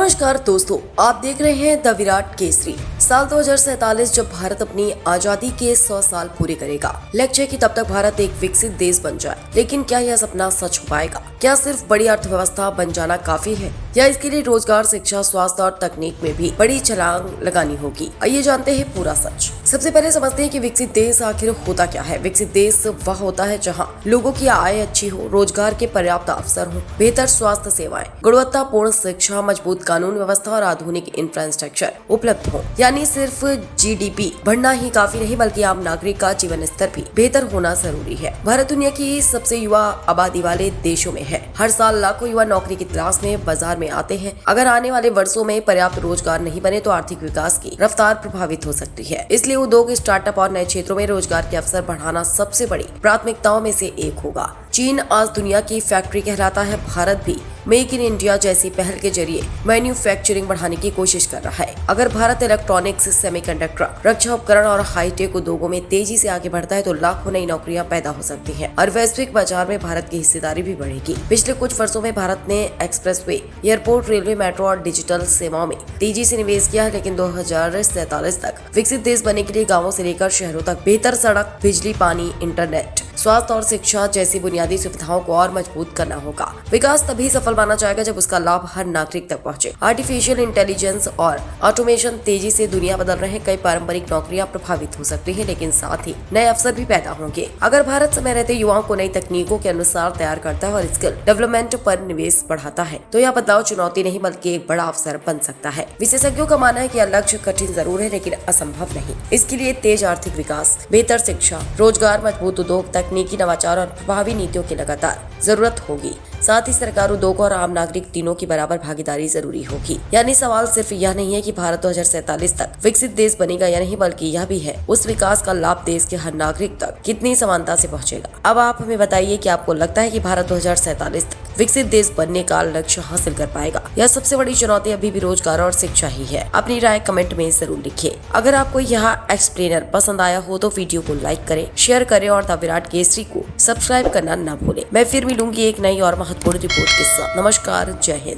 नमस्कार दोस्तों, आप देख रहे हैं द विराट केसरी। साल 2047 जब भारत अपनी आजादी के 100 साल पूरे करेगा, लक्ष्य है कि तब तक भारत एक विकसित देश बन जाए। लेकिन क्या यह सपना सच हो पाएगा? क्या सिर्फ बड़ी अर्थव्यवस्था बन जाना काफी है, या इसके लिए रोजगार, शिक्षा, स्वास्थ्य और तकनीक में भी बड़ी छलांग लगानी होगी? आइए जानते हैं पूरा सच। सबसे पहले समझते हैं कि विकसित देश आखिर होता क्या है। विकसित देश वह होता है जहाँ लोगों की आय अच्छी हो, रोजगार के पर्याप्त अवसर हो, बेहतर स्वास्थ्य सेवाएं, गुणवत्तापूर्ण शिक्षा, मजबूत कानून व्यवस्था और आधुनिक इंफ्रास्ट्रक्चर उपलब्ध हो। यानी सिर्फ जीडीपी बढ़ना ही काफी नहीं, बल्कि आम नागरिक का जीवन स्तर भी बेहतर होना जरूरी है। भारत दुनिया की सबसे युवा आबादी वाले देशों में है। हर साल लाखों युवा नौकरी की तलाश में बाजार में आते हैं। अगर आने वाले वर्षों में पर्याप्त रोजगार नहीं बने तो आर्थिक विकास की रफ्तार प्रभावित हो सकती है। इसलिए उद्योग, स्टार्टअप और नए क्षेत्रों में रोजगार के अवसर बढ़ाना सबसे बड़ी प्राथमिकताओं में से एक होगा। चीन आज दुनिया की फैक्ट्री कहलाता है। भारत भी मेक इन इंडिया जैसी पहल के जरिए मैन्युफैक्चरिंग बढ़ाने की कोशिश कर रहा है। अगर भारत इलेक्ट्रॉनिक्स, सेमीकंडक्टर, रक्षा उपकरण और हाईटेक उद्योगों में तेजी से आगे बढ़ता है तो लाखों नई नौकरियां पैदा हो सकती हैं और वैश्विक बाजार में भारत की हिस्सेदारी भी बढ़ेगी। पिछले कुछ वर्षों में भारत ने एक्सप्रेसवे, एयरपोर्ट, रेलवे, मेट्रो और डिजिटल सेवाओं में तेजी से निवेश किया है। लेकिन 2047 तक विकसित देश बनने के लिए गाँवों से लेकर शहरों तक बेहतर सड़क, बिजली, पानी, इंटरनेट, स्वास्थ्य और शिक्षा जैसी बुनियादी सुविधाओं को और मजबूत करना होगा। विकास तभी सफल माना जाएगा जब उसका लाभ हर नागरिक तक पहुंचे। आर्टिफिशियल इंटेलिजेंस और ऑटोमेशन तेजी से दुनिया बदल रहे हैं। कई पारंपरिक नौकरियां प्रभावित हो सकती हैं, लेकिन साथ ही नए अवसर भी पैदा होंगे। अगर भारत समय रहते युवाओं को नई तकनीकों के अनुसार तैयार करता है और स्किल डेवलपमेंट पर निवेश बढ़ाता है तो यह बदलाव चुनौती नहीं बल्कि एक बड़ा अवसर बन सकता है। विशेषज्ञों का मानना है कि यह लक्ष्य कठिन जरूर है लेकिन असंभव नहीं। इसके लिए तेज आर्थिक विकास, बेहतर शिक्षा, रोजगार, मजबूत उद्योग, तकनीकी नवाचार और प्रभावी नीतियों की लगातार जरूरत होगी। साथ ही सरकार, उद्योग और आम नागरिक तीनों की बराबर भागीदारी जरूरी होगी। यानी सवाल सिर्फ यह नहीं है कि भारत 2047 तक विकसित देश बनेगा या नहीं, बल्कि यह भी है उस विकास का लाभ देश के हर नागरिक तक कितनी समानता से पहुंचेगा। अब आप हमें बताइए कि आपको लगता है कि भारत 2047 तक विकसित देश बनने का लक्ष्य हासिल कर पाएगा या सबसे बड़ी चुनौती अभी भी रोजगार और शिक्षा ही है? अपनी राय कमेंट में जरूर लिखिए। अगर आपको यह एक्सप्लेनर पसंद आया हो तो वीडियो को लाइक करें, शेयर करें और द विराट केसरी को सब्सक्राइब करना न भूलें। मैं फिर मिलूंगी एक नई और महत्वपूर्ण रिपोर्ट के साथ। नमस्कार, जय हिंद।